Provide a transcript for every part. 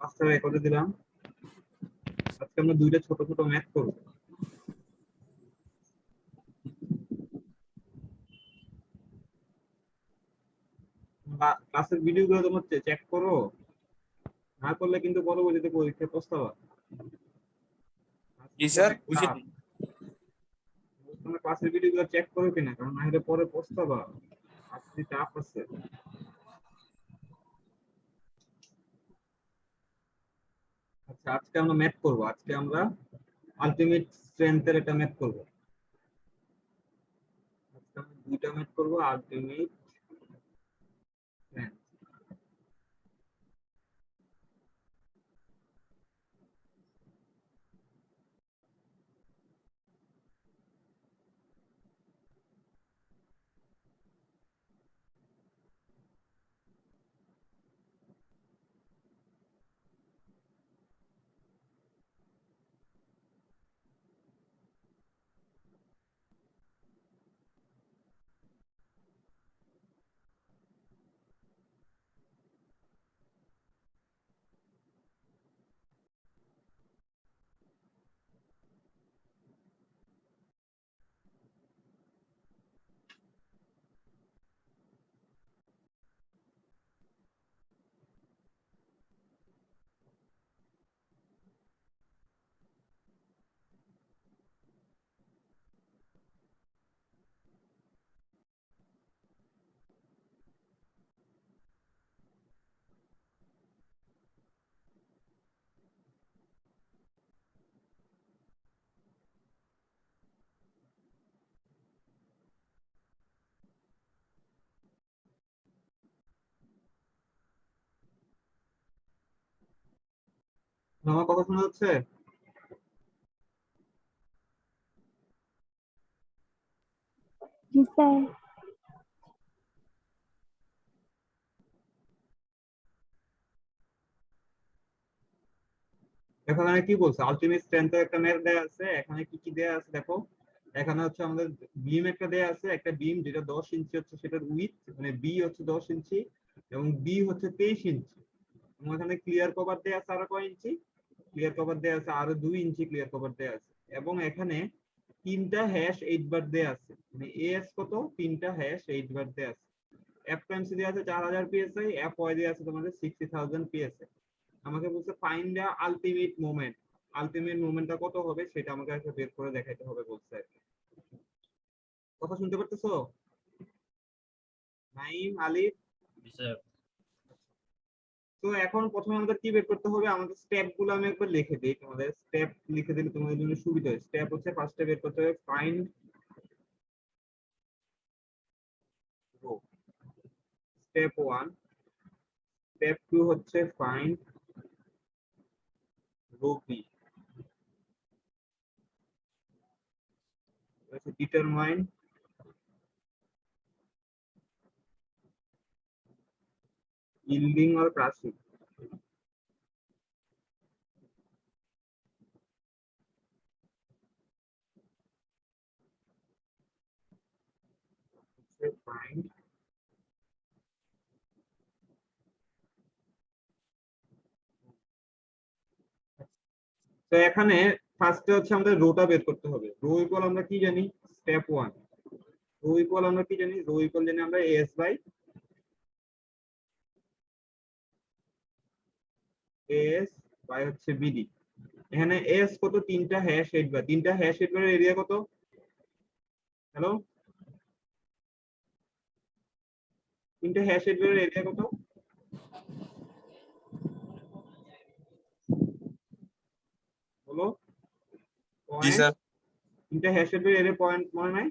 পাঁচটা রেকর্ডে দিলাম। আজকে আমরা দুইটা ছোট ছোট ম্যাথ করব। ক্লাসের ভিডিওগুলো তোমার চেক করো, না করলে কিন্তু পরবর্তীতে পরীক্ষায় পস্তাবা। জি স্যার, অনেক বুঝি চাপ। তোমরা ক্লাসের ভিডিওগুলো চেক করো কিনা, কারণ না হলে পরে পস্তাবা। আজকে চাপ আছে। আচ্ছা, আজকে আমরা ম্যাথ করব। আজকে আমরা আলটিমেট স্ট্রেংথের একটা ম্যাথ করব। আজকে আমরা দুইটা ম্যাথ করব, আলটিমেট স্ট্রেংথ। আমার কথা শোনা যাচ্ছে? জি স্যার। এখানে কি বলছে? আলটিমেট স্ট্রেংথের একটা ম্যাথ দেয়া আছে। এখানে কি কি দেয়া আছে দেখো। এখানে হচ্ছে আমাদের বিম একটা দেয়া আছে, একটা বিম যেটা 10 ইঞ্চি হচ্ছে সেটার উইথ, মানে বি হচ্ছে 10 ইঞ্চি এবং বি হচ্ছে 23 ইঞ্চি। এবং এখানে ক্লিয়ার কভার দেয়া আছে আরো কয় ইঞ্চি? ক্লিয়ার কভার দেয়া আছে আরো 2 ইঞ্চি ক্লিয়ার কভার দেয়া আছে। এবং এখানে তিনটা হ্যাশ 8 বার দেয়া আছে, মানে এএস কত? তিনটা হ্যাশ 8 বার দেয়া আছে। এফ টাইমস দেয়া আছে 4000 পিএসআই, এফ ওয়াই দেয়া আছে তোমাদের 60000 পিএসআই। আমাকে বলছে find the ultimate moment. Ultimate মোমেন্টটা কত হবে সেটা আমাকে একটা বের করে দেখাইতে হবে বলছে। কথা শুনতে পারতেছো নাইম, আলিফ? তো এখন প্রথমে আমাদের কি বের করতে হবে? আমাদের স্টেপ গুলো আমি একবার লিখে দিই, তোমাদের স্টেপ লিখে দিলে তোমাদের জন্য সুবিধা হয়। স্টেপ হচ্ছে ফার্স্টে বের করতে হবে ফাইন্ড রো, স্টেপ 1। স্টেপ 2 হচ্ছে find rho b. Determine yielding or crushing। Find তো এখানে ফার্স্টে হচ্ছে আমাদের রোটা বের করতে হবে। রো ইকুয়াল আমরা কি জানি? স্টেপ 1 রো ইকুয়াল আমরা কি জানি? রো ইকুয়াল জানি আমরা এস বাই এস বাই হচ্ছে বিডি। এখানে এস কত? তিনটা হ্যাশ 8 বার। তিনটা হ্যাশ 8 বারের এরিয়া কত? হ্যালো, তিনটা হ্যাশ 8 বারের এরিয়া কত? বলো। জি পয়েন্ট। স্যার। তিনটা হ্যাশ 8 বারের এরিয়া পয়েন্ট মনে নাই?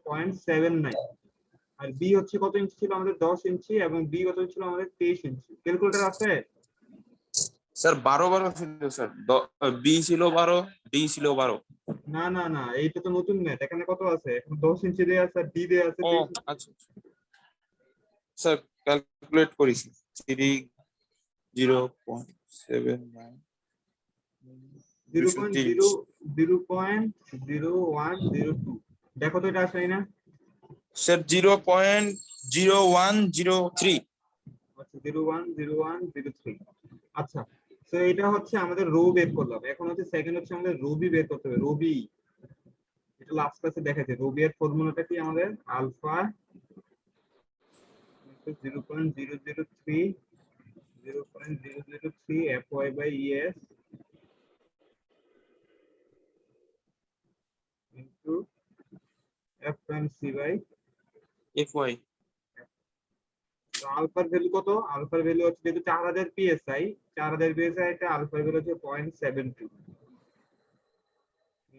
0.79। আর বি হচ্ছে কত ইঞ্চি ছিল আমাদের? 10 ইঞ্চি। এবং বি কত ছিল আমাদের? 23 ইঞ্চি। ক্যালকুলেটর আছে? স্যার 12 ছিল স্যার, বি ছিল 12, ডি ছিল 12। না না না, এইটা তো নতুন ম্যাথ। এখানে কত আছে? এখন 10 ইঞ্চি দেয়া আছে আর ডি দেয়া আছে ও 23 ইঞ্চি। আচ্ছা স্যার, ক্যালকুলেট করেছি। 0.79 230। 0.0102। দেখো তো এটা আসে না? স্যার 0.0103। আচ্ছা, 0.0103। আচ্ছা, তো এটা হচ্ছে আমাদের রো বের করলাম, এখন হচ্ছে সেকেন্ড হচ্ছে আমাদের রবি বের করতে হবে। রবি, এটা লাস্ট ক্লাসে দেখাচ্ছি। রবি এর ফর্মুলাটা কি আমাদের? Alpha 0.003 fy/es into f prime c by FY আলফার ভ্যালু কত? আলফার ভ্যালু হচ্ছে যেহেতু 4000 psi, 4000 psi এটা আলফার ভ্যালু হচ্ছে 0.72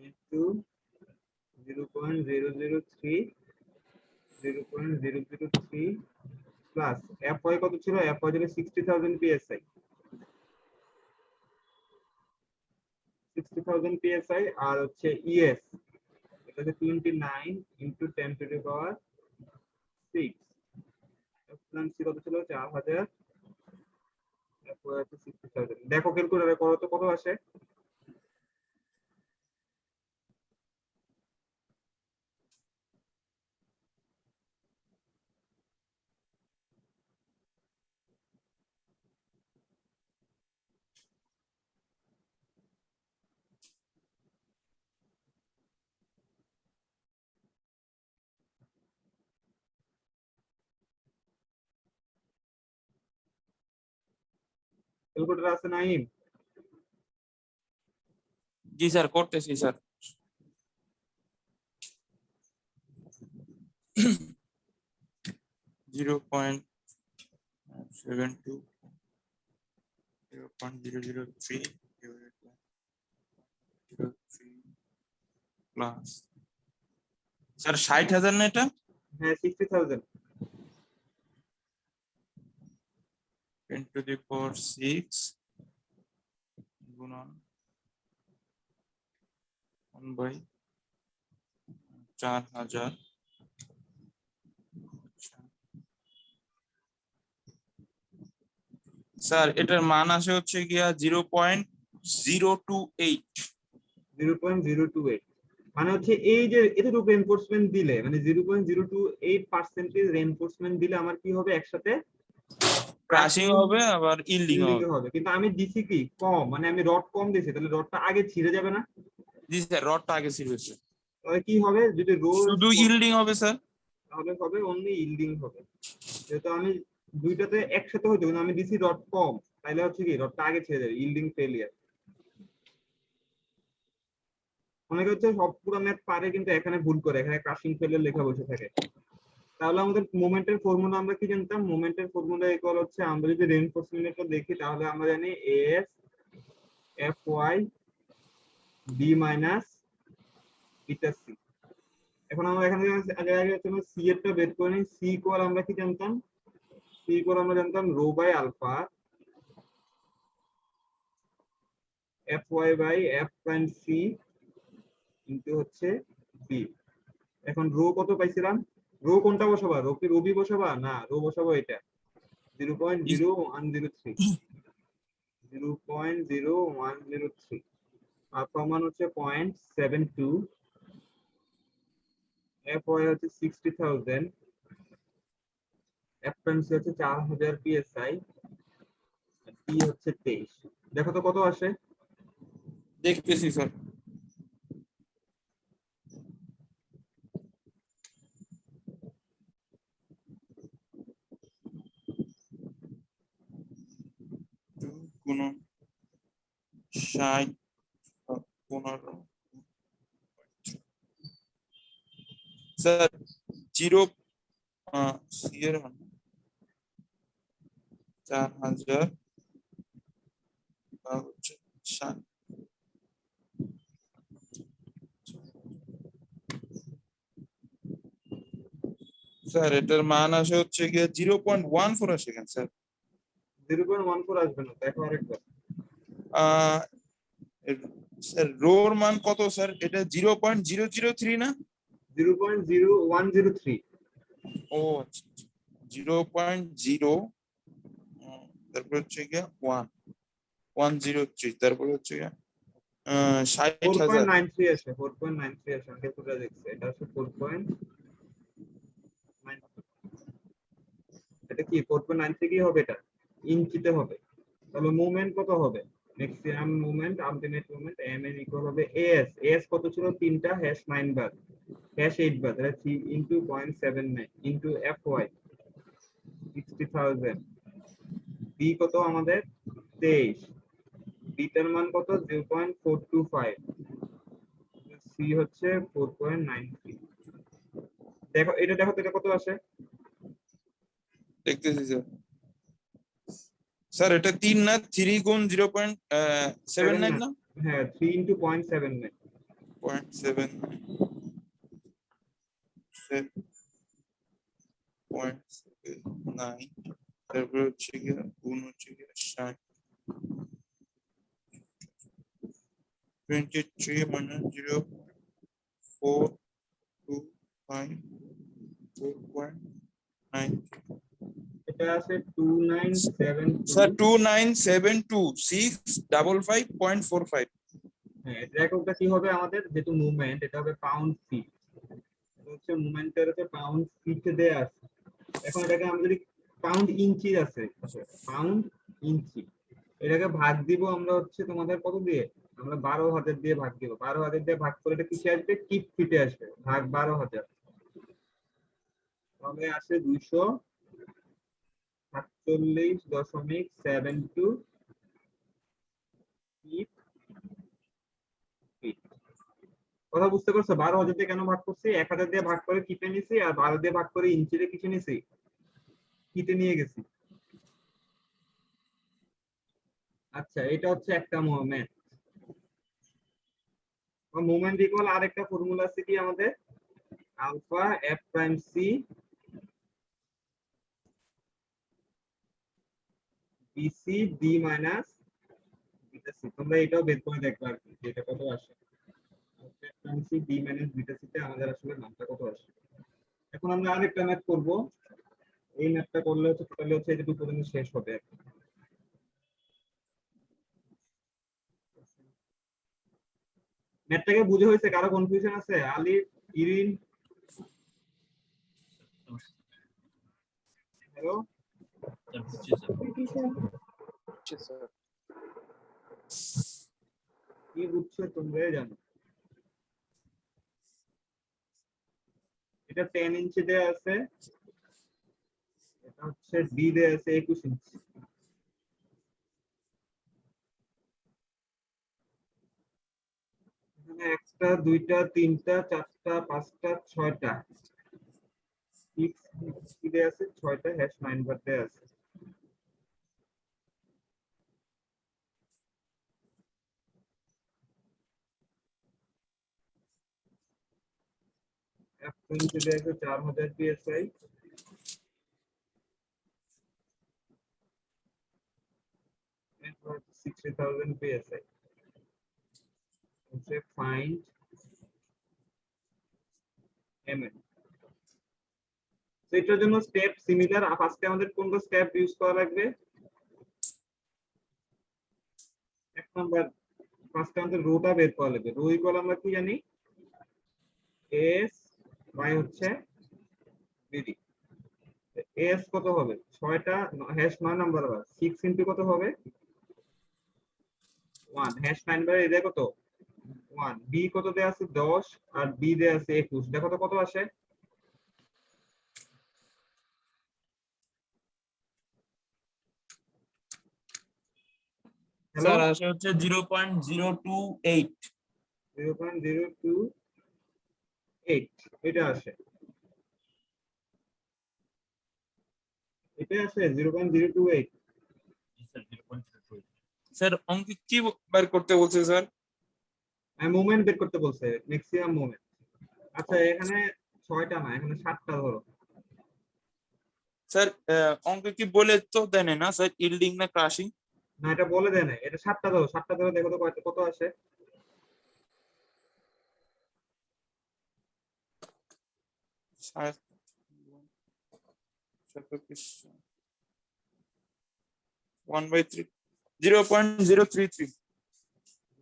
into 0.003 প্লাস fy কত ছিল? fy ছিল 60000 psi, 60000 psi। আর হচ্ছে es, এটা হচ্ছে 29 into 10 to the power 6। Frequency কত ছিল? 4000, fy হচ্ছে 60000। দেখো ক্যালকুলেটরে করো তো কত আসে। ক্যালকুলেটর আছে নাইম? জি স্যার, করতেছি স্যার। 0.72 0.003 প্লাস স্যার 60,000 না এটা? হ্যাঁ 60000। 10 to the power 6 গুণন 1/4000। স্যার এটার মান আসে হচ্ছে গিয়া 0.028। 0.028 মানে হচ্ছে এই যে এতটুকু রেনফোর্সমেন্ট দিলে, মানে 0.028% রেনফোর্সমেন্ট দিলে আমার কি হবে? একসাথে ক্রাশিং হবে আবার ইল্ডিং ইল্ডিং হবে। হবে। কিন্তু আমি দিছি কি কম, মানে আমি রড কম দিছি, তাহলে রডটা আগে ছিঁড়ে যাবে না? জি স্যার, রডটা আগে সিরিয়াস, তাহলে কি হবে? যদি রো শুধু ইল্ডিং হবে স্যার। তাহলে হবে অনলি ইল্ডিং হবে। যেহেতু আমি দুইটাতে একসাথে হইতো, কিন্তু আমি দিছি রড কম, তাহলে হচ্ছে কি রডটা আগে ছেড়ে যাবে, ইল্ডিং ফেলিয়ার। অনেকে হচ্ছে সব পুরো ম্যাথ পারে কিন্তু এখানে ভুল করে, এখানে ক্রাশিং ফেলিয়ার লেখা বসে থাকে। তাহলে আমাদের মোমেন্টের ফর্মুলা আমরা কি জানতাম? মোমেন্টের ফর্মুলা ইকুয়াল হচ্ছে, আমরা যদি রেইনফোর্সমেন্টটা দেখি তাহলে আমরা জানি s fy b minus beta c. এখন আমরা এখানে আগে আগে হচ্ছে সি এরটা বের করে নিই। সি ইকুয়াল আমরা কি জানতাম? সি ইকুয়াল আমরা জানতাম rho by alpha fy by f prime C into হচ্ছে বি। এখন রো কত পাইছিলাম? রো কোনটা বসাবা? রো কি রবি বসাবা? না, রো বসাবো এটা 0.0103, 0.0103। আর প্রমাণ হচ্ছে 0.72, fy হচ্ছে 60000, f প্রাইম সি হচ্ছে 4000 psi, আর p হচ্ছে 23। দেখো তো কত আসে। দেখতেছি স্যার। গুণন 60 15 স্যার 0 সি এর মান 4000 বা হচ্ছে 60। স্যার এটার মান আসে হচ্ছে গিয়ে 0.14 আসে কেন স্যার? 0.14 আসবে না, দেখো আরেকবার। আহ স্যার রোর মান কত স্যার? এটা 0.003 না? 0.0103। ও আচ্ছা, 0.0 তারপর হচ্ছে গিয়ে 103 তারপর হচ্ছে গিয়ে 60,000। 4.93 আসে, 4.93 আসে। আমি পুরো দেখছি, এটা হচ্ছে 4.9। এটা কি 4.93 কি হবে? এটা ইঞ্চিতে হবে। তাহলে মুভমেন্ট কত হবে? Maximum moment ultimate moment M N equal হবে এস। এস কত ছিল? 3টা হ্যাশ 9 বার হ্যাশ 8 বার, তাহলে 3 into 0.79 into F Y 60,000। B কত আমাদের? 23। বিটার মান কত? 0.425। সি হচ্ছে 4.93। দেখো এটা, দেখো তো এটা কত আসে? দেখতেছি স্যার। স্যার এটা 3 না 3 গুণ 0.79 না হ্যাঁ 3 ইনটু 0.79। 0.7 0.9 তারপর হচ্ছে কি গুণ হচ্ছে কি 60 23 minus 0.425 4.9 এটা আছে 2972। স্যার 2972655.45 হ্যাঁ এটা এককটা কি হবে আমাদের? যেহেতু মুভমেন্ট, এটা হবে পাউন্ড ফিট। হচ্ছে মুভমেন্টের হচ্ছে পাউন্ড ফিট দেয়া আছে। এখন এটাকে আমরা যদি পাউন্ড ইঞ্চি আছে, পাউন্ড ইঞ্চি, এটাকে ভাগ দিব আমরা হচ্ছে তোমাদের কত দিয়ে? আমরা 12,000 দিয়ে ভাগ দিব। 12,000 দিয়ে ভাগ করে এটা কিসে আসবে? কিপ ফিটে আসবে। ভাগ 12,000 তবে আসে 247.72 কিপ ফিট। কথা বুঝতে পারছো? 12,000 দিয়ে কেন ভাগ করছি? 1,000 দিয়ে ভাগ করে কিপে নিছি, আর 12 দিয়ে ভাগ করে ইঞ্চিতে কিসে নিছি? কিতে নিয়ে গেছি। আচ্ছা এটা হচ্ছে একটা মোমেন্ট। মোমেন্ট ইকুয়াল আরেকটা ফর্মুলা আছে কি আমাদের? Alpha F prime C BC D minus beta C. তোমরা এটাও বের করে দেখবে আর কি, যে এটা কত আসে। Alpha F prime C D minus beta C তে আমাদের আসলে মানটা কত আসে। এখন আমরা আরেকটা ম্যাথ করব। এই ম্যাথটা করলে হচ্ছে টোটালি হচ্ছে যেটুকু পর্যন্ত শেষ হবে। ম্যাথটাকে বুঝে হয়েছে? কারো কনফিউশন আছে? আলিফ, ইরিন, হ্যালো, কি বুঝছো তোমরাই জানো। এটা 10 ইঞ্চি দেয়া আছে, এটা হচ্ছে ডি দেয়া আছে 21 ইঞ্চি। এখানে একটা, দুইটা, তিনটা, চারটা, পাঁচটা, ছয়টা 6 দেয়া আছে, 6টা হ্যাশ 9 বার দেয়া আছে। এক ইঞ্চি দেয়া আছে 4,000 পিএসআই। এরপর 60,000 পিএসআই। হচ্ছে ফাইন্ড এমএন। তো এটার জন্য স্টেপ সিমিলার। ফার্স্টে আমাদের কোনটা স্টেপ ইউজ করা লাগবে? এক নাম্বার, ফার্স্টে আমাদের রোটা বের করা লাগবে। রো ইকুয়াল আমরা কি জানি? এস বাই হচ্ছে বিডি। এস কত হবে? 6টা হ্যাশ 9 নাম্বার বার 6 ইনটু কত হবে? 1 হ্যাশ 9 বার এর কত? 1। বি কত দেয়া আছে? 10 আর বি দেয়া আছে 21। দেখো তো কত আসে। হ্যালো, স্যার আসে হচ্ছে 0.028 0.028 এটা আসে। এটা আসে 0.028। স্যার অঙ্কে কি বার করতে বলছে স্যার? মুভমেন্ট বের করতে বলছে, ম্যাক্সিমাম মুভমেন্ট। আচ্ছা এখানে 6টা না, এখানে 7টা ধরো। স্যার অঙ্কে কি বলে তো দেয় না স্যার ইল্ডিং না ক্রাশিং? না এটা বলে দেয় না, এটা 7টা ধরো। 7টা ধরো, দেখো তো কত আসে। One by three 0.033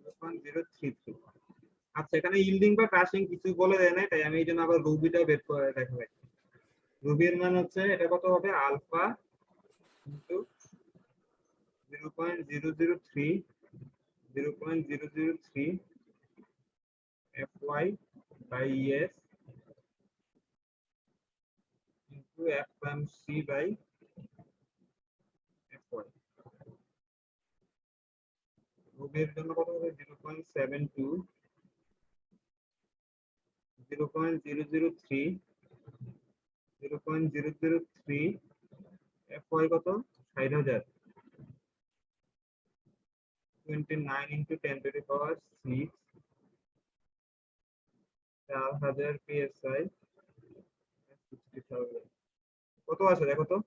0.033। আচ্ছা এখানে ইল্ডিং বা ক্রাশিং কিছু বলে দেয় না, তাই আমি এই জন্য আবার রুবিটা বের করে দেখাবো। রুবির মান হচ্ছে এটা কত হবে? Alpha into 0.003 0.003 fy by es into f prime c by fy। রোগের জন্য কত হবে 0.72 0.003 0.003 fy কত 60,000 29 into 10 to the power 6 4000 psi 60,000 কত আছে দেখো তো।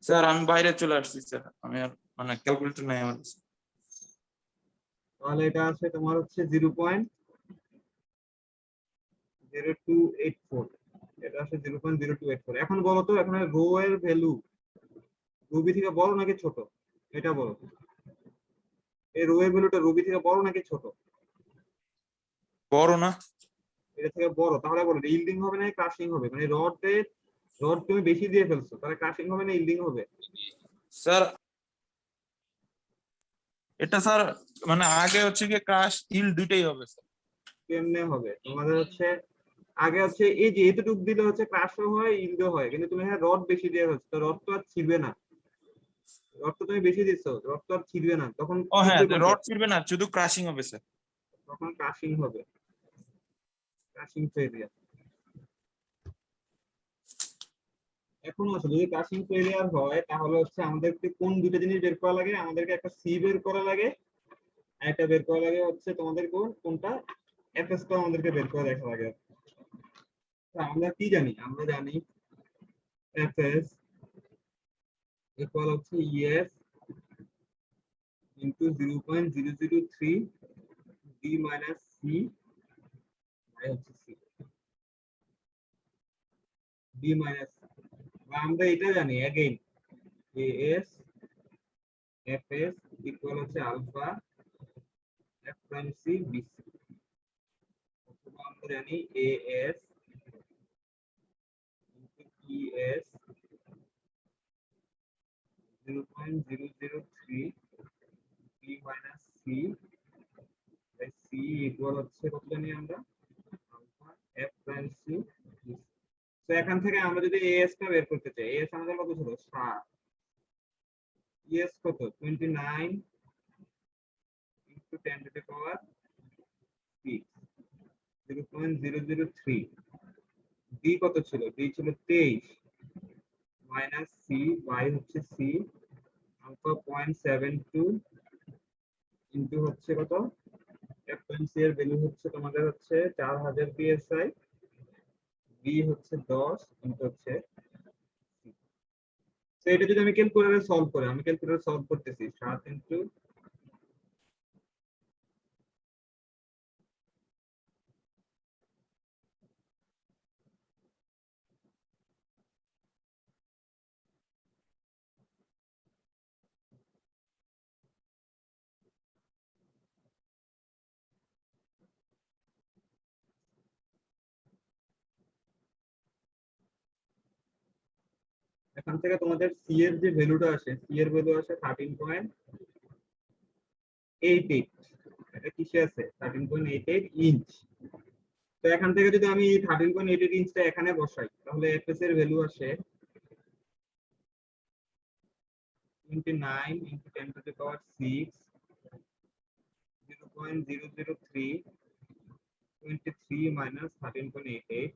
স্যার আমি বাইরে চলে আসছি স্যার, আমি আর মানে ক্যালকুলেটর নাই আমার কাছে। তাহলে এটা আছে তোমার হচ্ছে 0.0284, এটা আছে 0.0284। এখন বলো তো এখানে রো এর ভ্যালু রুবি থেকে বড় নাকি ছোট, এটা বলো। এই রো এর ভ্যালুটা রুবি থেকে বড় নাকি ছোট? বড় না? এটা থেকে বড়, তাহলে বলো ইল্ডিং হবে না ক্রাশিং হবে? মানে রড তুমি বেশি দিয়ে ফেলছো, তাহলে ক্রাশিং হবে না ইল্ডিং হবে? স্যার এটা স্যার মানে আগে হচ্ছে কি ক্রাশ ইল দুইটাই হবে স্যার। কেমনে হবে তোমাদের হচ্ছে আগে হচ্ছে এই যে এতটুকু দিলে হচ্ছে ক্রাশও হয় ইল্ডও হয়, কিন্তু তুমি হ্যাঁ রড বেশি দিয়ে ফেলছো, তো রড তো আর ছিড়বে না। রড তো তুমি বেশি দিচ্ছ, রড তো আর ছিড়বে না, তখন ও হ্যাঁ, ছিড়বে কোনটা? রড ফিরবে না, শুধু ক্রাশিং হবে স্যার। তখন ক্রাশিং হবে, ক্রাশিং ফেলিয়ার। এখন আছে যদি ক্রাশিং ফেলিয়ার হয় তাহলে হচ্ছে আমাদেরকে কোন দুটো জিনিস বের করা লাগে? আমাদেরকে একটা সি বের করা লাগে, আর একটা বের করা লাগে হচ্ছে তোমাদের কোনটা এফএস টা আমাদেরকে বের করে দেখা লাগে। তো আমরা কি জানি? আমরা জানি এফএস ইকুয়াল হচ্ছে ES into 0.003 D minus C by হচ্ছে সি ডি মাইনাস। আমরা এটা জানি अगेन এএস এফএস ইকুয়াল হচ্ছে alpha F prime C BC. অথবা আমরা জানি AS into ES 0.003 D minus C by C equal হচ্ছে কত জানি আমরা alpha F prime C BC. তো এখান থেকে আমরা যদি এএস টা বের করতে চাই, এএস আমাদের কত ছিল 7, ইএস কত 29 into 10 to the power 6 0.003 D কত ছিল? ডি ছিল 23 মাইনাস সি বাই হচ্ছে সি আলফা 0.72 ইনটু হচ্ছে কত এফএনসি এর ভ্যালু হচ্ছে তোমাদের হচ্ছে 4000 পিএসআই, বি হচ্ছে 10 ইনটু হচ্ছে সি। তো এটা যদি আমি ক্যালকুলেটরে সলভ করতেছি 7 ইনটু এখান থেকে তোমাদের সি এর যে ভ্যালুটা আসে, সি এর ভ্যালু আসে 13.88। এটা কিসে আছে 13.88 ইঞ্চ। তো এখান থেকে যদি আমি 13.88 ইঞ্চটা এখানে বসাই তাহলে এফএস এর ভ্যালু আসে 29 into 10 to the power 6 0.003 23 minus 13.88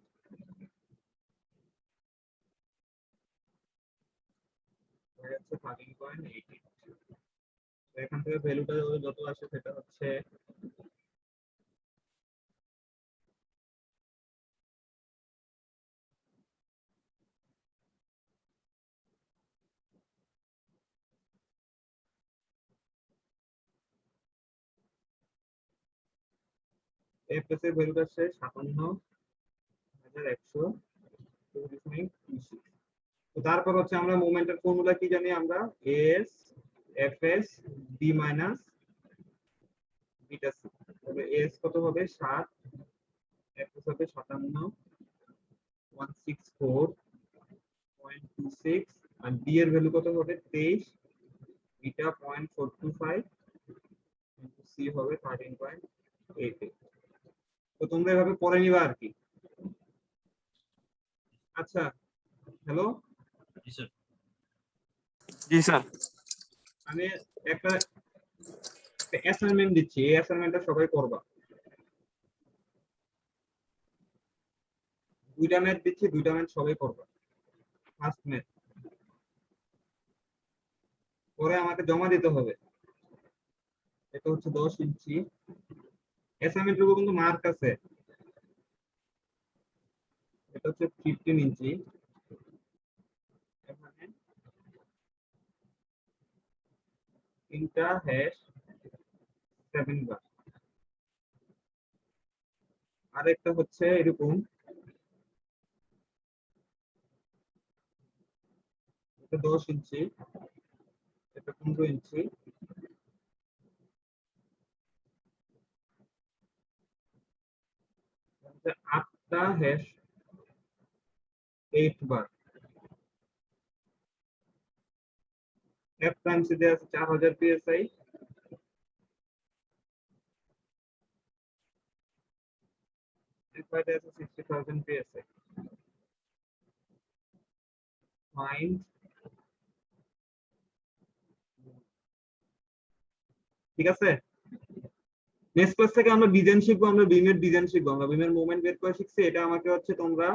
হয়ে যাচ্ছে 13.88। তো এখান থেকে ভ্যালুটা যত আসে সেটা হচ্ছে এফএস এর ভ্যালুটা আসছে 57,100.26। তো তারপর হচ্ছে আমরা মোমেন্টের ফর্মুলা কি জানি? আমরা S FS D minus beta C. তবে এস কত হবে 7, এফএস হবে 57,164.26 আর ডি এর ভ্যালু কত হবে 23, বিটা 0.425 হবে 13.88। তো তোমরা এভাবে পড়ে নিবা আর কি। আচ্ছা, হ্যালো, জি স্যার। জি স্যার। আমি একটা অ্যাসাইনমেন্ট দিচ্ছি, এই অ্যাসাইনমেন্টটা সবাই করবা। দুইটা ম্যাথ দিচ্ছি, দুইটা ম্যাথ সবাই করবা। ফার্স্ট ম্যাথ পরে আমাকে জমা দিতে হবে। এটা হচ্ছে 10 ইঞ্চি। অ্যাসাইনমেন্টের উপর কিন্তু মার্ক আছে। এটা হচ্ছে 15 ইঞ্চি। এখানে তিনটা হ্যাশ 7 বার। আর একটা হচ্ছে এরকম, এটা 10 ইঞ্চি, এটা 15 ইঞ্চি, এটা 8টা হ্যাশ 8 বার। এফ টাইমস দেওয়া আছে 4000 পিএসআই। এফআই দেওয়া আছে 60000 পিএসআই। ফাইন্ড, ঠিক আছে। নেক্সট ক্লাস থেকে আমরা ডিজাইন শিখবো, আমরা বিমের ডিজাইন শিখবো, আমরা বিমের মুভমেন্ট বের করে শিখছি। এটা আমাকে হচ্ছে তোমরা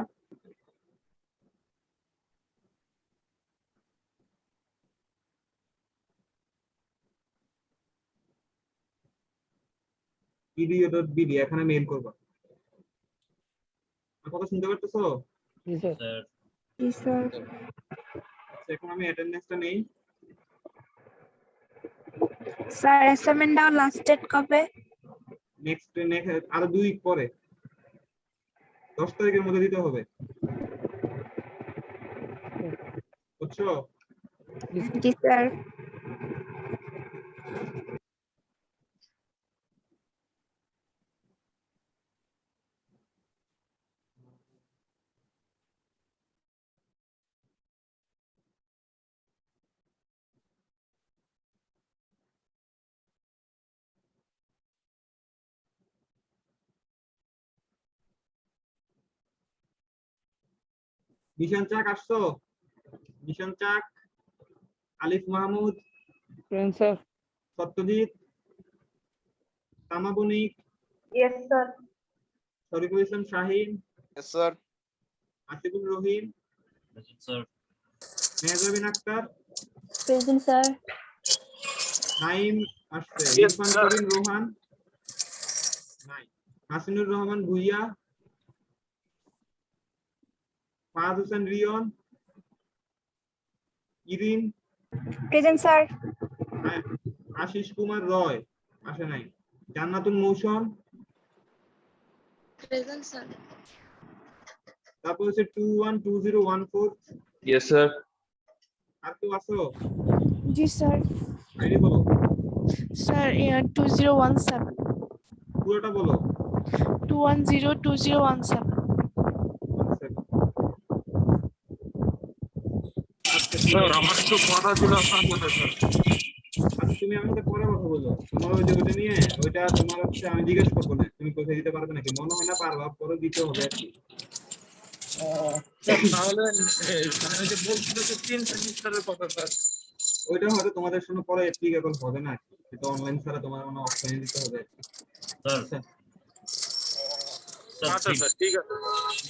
edu.bd এখানে মেইল করবা। আমার কথা শুনতে পারতেছো? স্যার জি স্যার। আচ্ছা, এখন আমি অ্যাটেন্ডেন্সটা নেই। স্যার অ্যাসাইনমেন্টটা লাস্ট ডেট কবে? নেক্সট আরো 2 উইক পরে 10 তারিখের মধ্যে দিতে হবে, বুঝছো? জি স্যার। মিশন চাক আসছো? মিশন চাক, আলিফ মাহমুদ, স্যার। সত্যজিৎ, তামাবনিক, Yes, sir. Shariful Islam Shahin, Yes, sir. Asiful Rahim, sir. Mehjabin Akter, Present, sir. Naim আসছে, Yes, ইরফান sir. করিম রোহান নাই, হাসিনুর রহমান ভুইয়া, ফাহাদ হোসেন রিয়ন, ইরিন, প্রেজেন্ট স্যার। আশিস কুমার রয় আসে নাই, জান্নাতুল মৌসুম, Present, sir. তারপর হচ্ছে 212014। Yes, sir. আর কেউ আসো? জি স্যার। আইডি বলো, স্যার 2017 পুরোটা বলো। 210217। আচ্ছা, Sir, আমার একটু কথা ছিল আপনার সাথে, স্যার। আচ্ছা, তুমি আমাকে পরে কথা বলো। তোমার ওই যে ওইটা নিয়ে, ওইটা তোমার হচ্ছে আমি জিজ্ঞেস করবো না, তুমি কোথায় দিতে পারবে নাকি, মনে হয় না পারবা, পরে দিতে হবে আর কি। স্যার, তাহলে মানে ওই যে বলছিল যে 3 সেমিস্টারের কথা, স্যার। ওইটা হয়তো তোমাদের জন্য পরে অ্যাপ্লিকেবল হবে না, এটা অনলাইন ছাড়া তোমার মানে অফলাইনে দিতে হবে আর কি। স্যার আচ্ছা, স্যার আচ্ছা, স্যার, ঠিক আছে।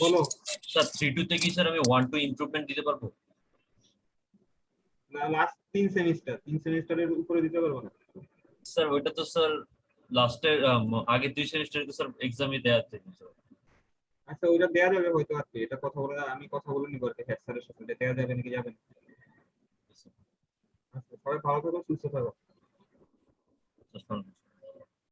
বলো। স্যার 3-2 তে কি স্যার আমি 1-2 ইমপ্রুভমেন্ট দিতে পারবো? লাস্ট 3 সেমিস্টারের উপরে দিতে পারবো না। স্যার ওইটা তো স্যার লাস্টের আগে 2 সেমিস্টারে তো স্যার এক্সামই দেওয়া আছে স্যার। আচ্ছা, ওইটা দেওয়া যাবে হয়তো আর কি, এটা কথা বলে আমি কথা বলে নিব আর কি হেড স্যারের সাথে, দেওয়া যাবে নাকি যাবে না। আচ্ছা, সবাই ভালো থাকো, সুস্থ থাকো। স্যার